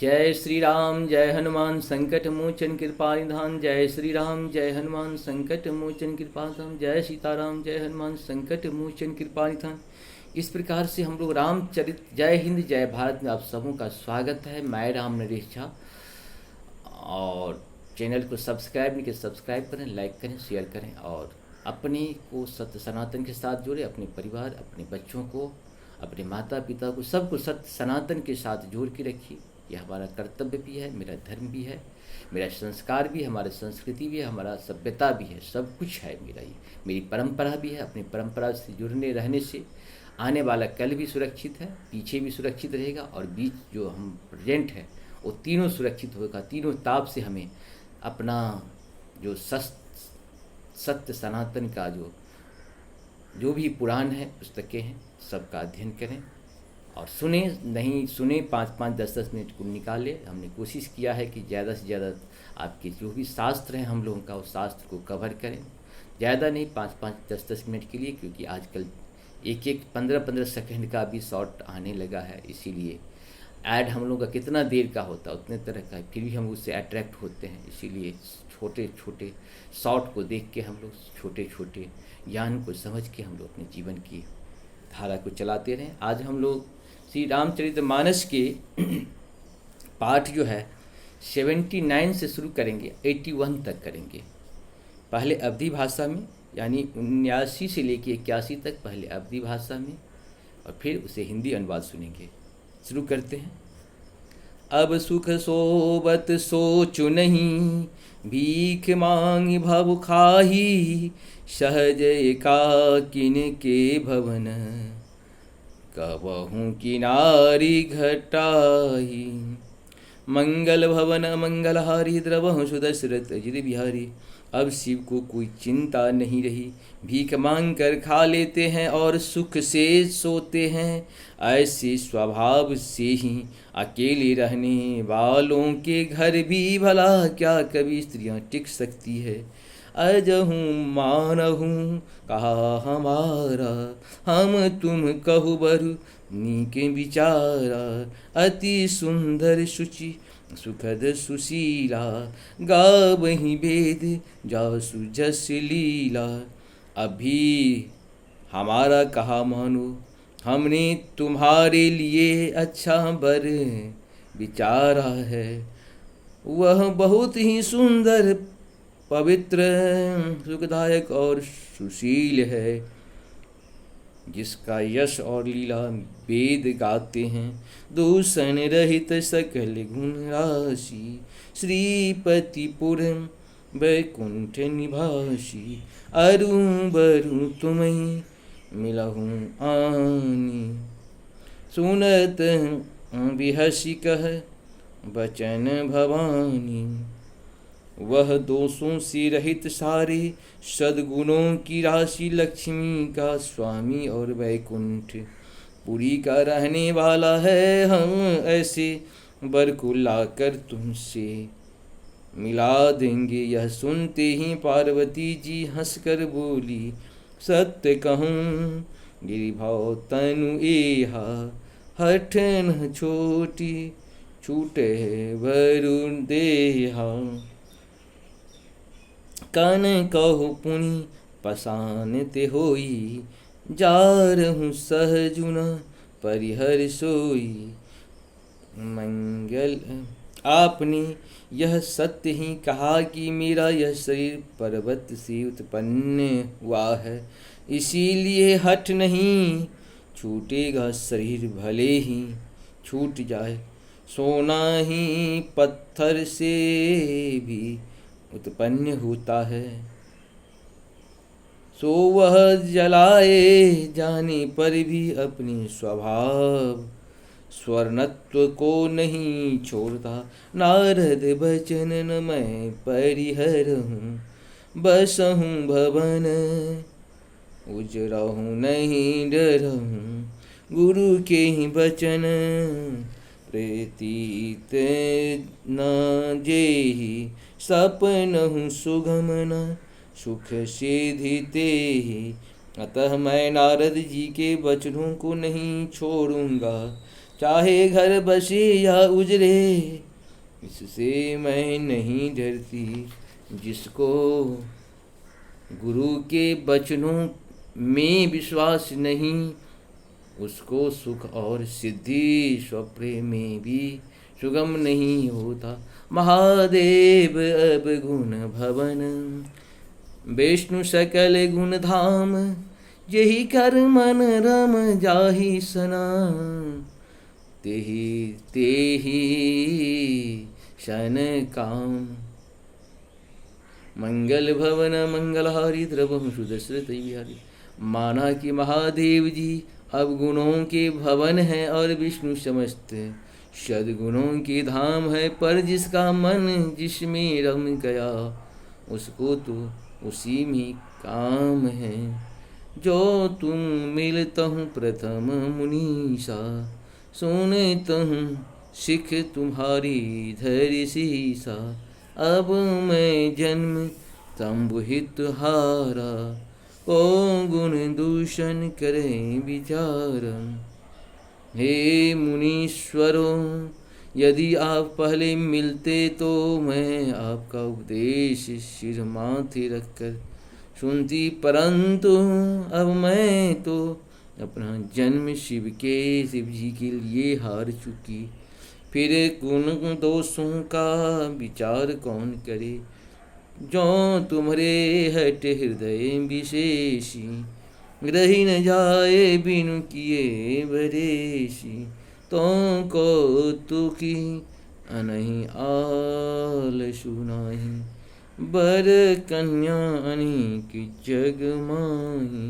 जय श्री राम जय हनुमान संकट मोचन कृपा निधान। जय श्री राम जय हनुमान संकट मोचन कृपा निधान। जय सीताराम जय हनुमान संकट मोचन कृपा निधान। इस प्रकार से हम लोग रामचरित जय हिंद जय भारत में आप सबों का स्वागत है। मैं राम नरेश झा। और चैनल को सब्सक्राइब नहीं किया सब्सक्राइब करें, लाइक करें, शेयर करें और अपने को सत्य सनातन के साथ जोड़े। अपने परिवार, अपने बच्चों को, अपने माता पिता को, सबको सत्य सनातन के साथ जोड़ के रखिए। यह हमारा कर्तव्य भी है, मेरा धर्म भी है, मेरा संस्कार भी है, हमारी संस्कृति भी है, हमारा सभ्यता भी है, सब कुछ है मेरा। ये मेरी परंपरा भी है। अपनी परंपरा से जुड़ने रहने से आने वाला कल भी सुरक्षित है, पीछे भी सुरक्षित रहेगा और बीच जो हम प्रेजेंट है वो तीनों सुरक्षित होगा। तीनों ताप से हमें अपना जो सत्य सनातन का जो भी पुराण है, पुस्तकें हैं, सबका अध्ययन करें और सुने, नहीं सुने 5-5, 10-10 मिनट को निकाले। हमने कोशिश किया है कि ज़्यादा से ज़्यादा आपके जो भी शास्त्र हैं हम लोगों का, उस शास्त्र को कवर करें। ज़्यादा नहीं, 5-5, 10-10 मिनट के लिए, क्योंकि आजकल एक 15-15 सेकंड का भी शॉर्ट आने लगा है। इसीलिए ऐड हम लोग का कितना देर का होता है उतने तरह का, फिर भी हम उससे अट्रैक्ट होते हैं। इसीलिए छोटे छोटे शॉर्ट को देख के हम लोग छोटे छोटे ज्ञान को समझ के हम लोग अपने जीवन की धारा को चलाते रहें। आज हम लोग श्री रामचरितमानस के पाठ जो है 79 से शुरू करेंगे, 81 तक करेंगे। पहले अवधी भाषा में, यानी 79 से लेकर 81 तक पहले अवधी भाषा में, और फिर उसे हिंदी अनुवाद सुनेंगे। शुरू करते हैं। अब सुख सोबत सोचु नहीं, भीख मांग भव खाही, सहज एकाकिन के भवन, कबहू किनारी घटाही। मंगल भवन मंगलहारी, द्रवहु सुदशरथ अजित बिहारी। अब शिव को कोई चिंता नहीं रही, भीख मांग कर खा लेते हैं और सुख से सोते हैं। ऐसे स्वभाव से ही अकेले रहने वालों के घर भी भला क्या कभी स्त्रियां टिक सकती है। अजहूँ मानहूँ कहा हमारा, हम तुम कहु बरु नीक विचारा। अति सुंदर शुचि सुखद सुशीला, गावहीं वेद जासु जस लीला। अभी हमारा कहा मानो, हमने तुम्हारे लिए अच्छा वर विचारा है। वह बहुत ही सुंदर, पवित्र, सुखदायक और सुशील है, जिसका यश और लीला वेद गाते हैं। दूषण रहित सकल गुण राशि, श्रीपतिपुर वैकुंठ निवासी। अरु बरु तुम्हें मिलहूँ आनी, सुनत बिहसी कह बचन भवानी। वह दोषों से रहित सारे सद्गुणों की राशि, लक्ष्मी का स्वामी और वैकुंठ पुरी का रहने वाला है। हम ऐसे वर को लाकर तुमसे मिला देंगे। यह सुनते ही पार्वती जी हंसकर बोली, सत्य कहूँ गिरिभाव तनु एहा, हठ न छोटी छूटे वरुण देहा। कन कहु पुनि पसानते होई, जारहूँ सहजुना परिहर सोई। मंगल आपने यह सत्य ही कहा कि मेरा यह शरीर पर्वत से उत्पन्न हुआ है, इसीलिए हठ नहीं छूटेगा शरीर, भले ही छूट जाए। सोना ही पत्थर से भी उत्पन्न होता है, सो वह जलाए जाने पर भी अपने स्वभाव स्वर्णत्व को नहीं छोड़ता। नारद बचन न मैं परिहरहूँ, बसहूँ भवन उजरहूँ नहीं डरहूँ। गुरु के ही बचन प्रतीत न जेहि, सपनहु सुगमन सुख सिधिते ही। अतः मैं नारद जी के वचनों को नहीं छोड़ूंगा, चाहे घर बसे या उजरे, इससे मैं नहीं डरती। जिसको गुरु के वचनों में विश्वास नहीं, उसको सुख और सिद्धि स्वप्रेम में भी सुगम नहीं होता। महादेव अब गुण भवन, विष्णु सकल गुण धाम, यही कर मन रम जाहि सना, तेहि तेहि शन काम। मंगल भवन मंगलहारी द्रवम सुदशरथ विहारी। माना कि महादेव जी अब गुणों के भवन है और विष्णु समस्त सद्गुणों के धाम है, पर जिसका मन जिसमें रम गया, उसको तो उसी में काम है। जो तुम मिलता हूँ प्रथम मुनीसा, सुनता हूँ सिख तुम्हारी धरि सीसा। अब मैं जन्म तंबुहित हारा, को गुण दूषण करें विचार। हे मुनीश्वरों, यदि आप पहले मिलते तो मैं आपका उपदेश सिर माथे रखकर सुनती, परंतु अब मैं तो अपना जन्म शिव जी के लिए हार चुकी। फिर गुण दोषों का विचार कौन करे, जो तुम्हारे हट हृदय विशेषी, रही न जाए बिनु किए बरेशी। तो को तुकी अनहि आल सुनाही, बर कन्या अनेक जग माही।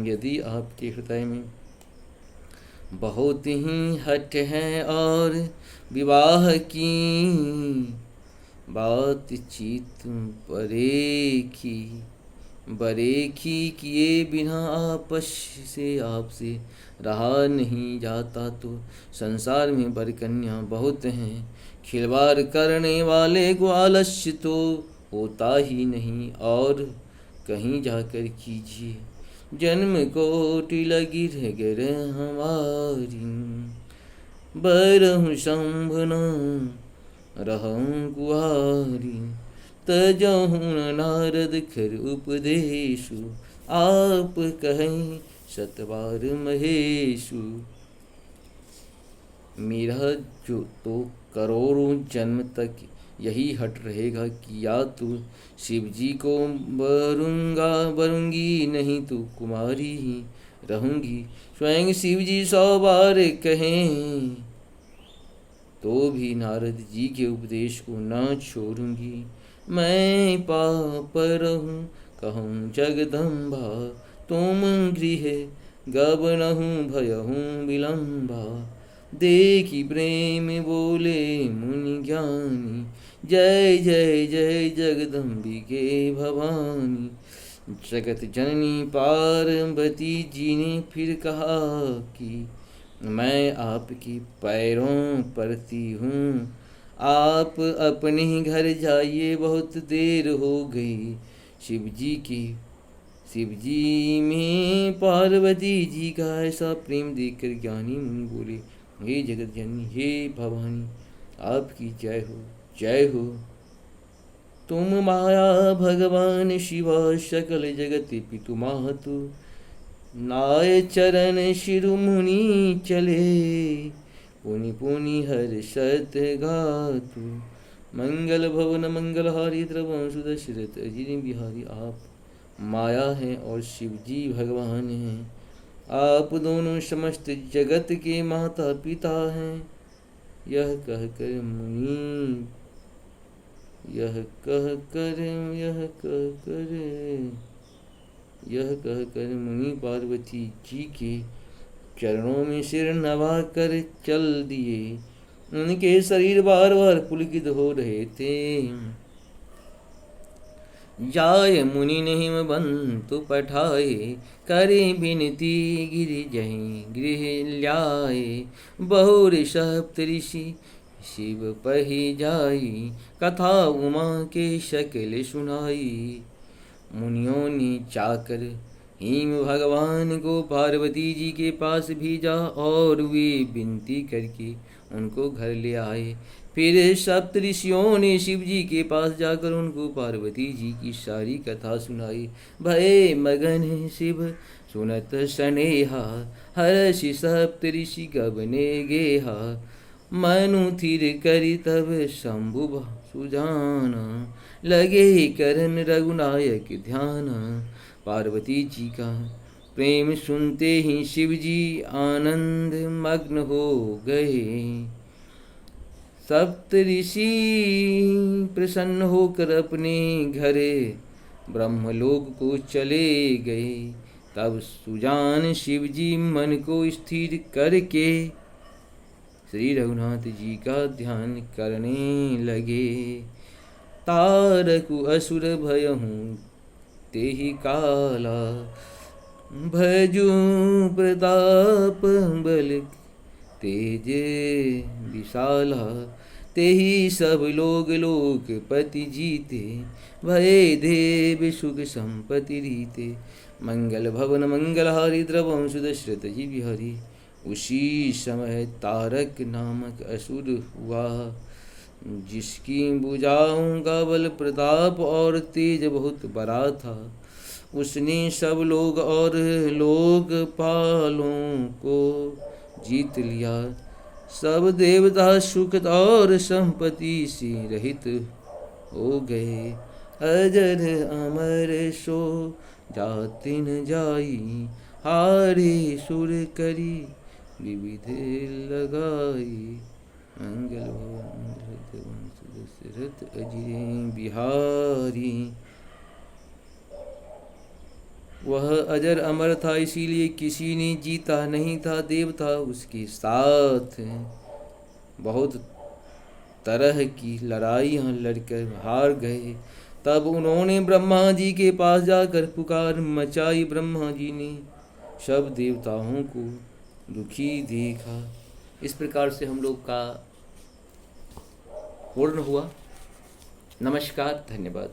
यदि आपके हृदय में बहुत ही हट है और विवाह की बातचीत बरेखी किए बिना आपस से आपसे रहा नहीं जाता, तो संसार में बर कन्या बहुत हैं। खिलवाड़ करने वाले को आलस्य तो होता ही नहीं, और कहीं जाकर कीजिए जन्म कोटि लगी गर हमारी। बरहु शंभना रहूं कुआरी, तजहु नारद खर उपदेशु। आप कहें सतवार महेशु। मेरा जो तो करोड़ों जन्म तक यही हट रहेगा कि या तो शिव जी को वरूंगी, नहीं तो कुमारी ही रहूंगी। स्वयं शिव जी 100 बार कहें तो भी नारद जी के उपदेश को न छोड़ूंगी। मैं पाप रहूं कहूँ जगदम्बा, तुम गृह गबनहूँ भयहूँ विलम्बा। देखी प्रेम बोले मुनि ज्ञानी, जय जय जय जगदम्बिके भवानी। जगत जननी पार्वती जी ने फिर कहा कि मैं आपके पैरों पड़ती हूँ, आप अपने घर जाइए, बहुत देर हो गई। शिव जी में पार्वती जी का ऐसा प्रेम देखकर ज्ञानी मुनि बोले, हे जगत जननी, हे भवानी, आपकी जय हो, जय हो। तुम माया भगवान शिवा, सकल जगत पितु मातु। नाय चरण शिरोमुनि चले, पुनि पुनि हर्षत गातु। मंगल भवन मंगलहारी द्रवं सुदशरथ अजिर बिहारी। आप माया हैं और शिव जी भगवान हैं। आप दोनों समस्त जगत के माता पिता हैं। यह कहकर मुनि पार्वती जी के चरणों में सिर नवा कर चल दिए। उनके शरीर बार बार पुलकित हो रहे थे। जाय मुनि नहीं बंतु पठाए, करे बिनती गिरि जहीं गृह ल्याए। बहुर सप्त ऋषि शिव पही जाई, कथा उमा के शकल सुनाई। मुनियों ने चाकर हिम भगवान को पार्वती जी के पास भेजा और वे विनती करके उनको घर ले आए। फिर सप्त ऋषियों ने शिव जी के पास जाकर उनको पार्वती जी की सारी कथा सुनाई। भय मगन शिव सुनत सनेहा, हर्षि सप्त ऋषि गबने गेहा। मनु थिर करि तब शंभु सुजाना, लगे करन रघुनायक ध्याना। पार्वती जी का प्रेम सुनते ही शिव जी आनंद मग्न हो गए। सप्त ऋषि प्रसन्न होकर अपने घर ब्रह्मलोक को चले गए। तब सुजान शिव जी मन को स्थिर करके श्री रघुनाथ जी का ध्यान करने लगे। तारकु असुर भयहूँ तेहि काला, भजू प्रताप बल तेज विशाला। तेहि सब लोग लोकपति जीते, भय देव सुख संपत्ति रीते। मंगल भवन मंगलहारी द्रवम सुदशरथ जी बिहारी। उसी समय तारक नामक असुर हुआ, जिसकी भुजाओं का बल प्रताप और तेज बहुत बड़ा था। उसने सब लोग और लोकपालों को जीत लिया। सब देवता सुख और संपत्ति से रहित हो गए। अजर अमर सो जाति न जाई, हारे सुर करी विविध लगाई। मंगल भवन दशरथ अजय बिहारी। वह अजर अमर था, इसीलिए किसी ने जीता नहीं था। देवता उसके साथ बहुत तरह की लड़ाइयाँ लड़कर हार गए। तब उन्होंने ब्रह्मा जी के पास जाकर पुकार मचाई। ब्रह्मा जी ने सब देवताओं को दुखी देखा। इस प्रकार से हम लोग का पूर्ण हुआ। नमस्कार, धन्यवाद।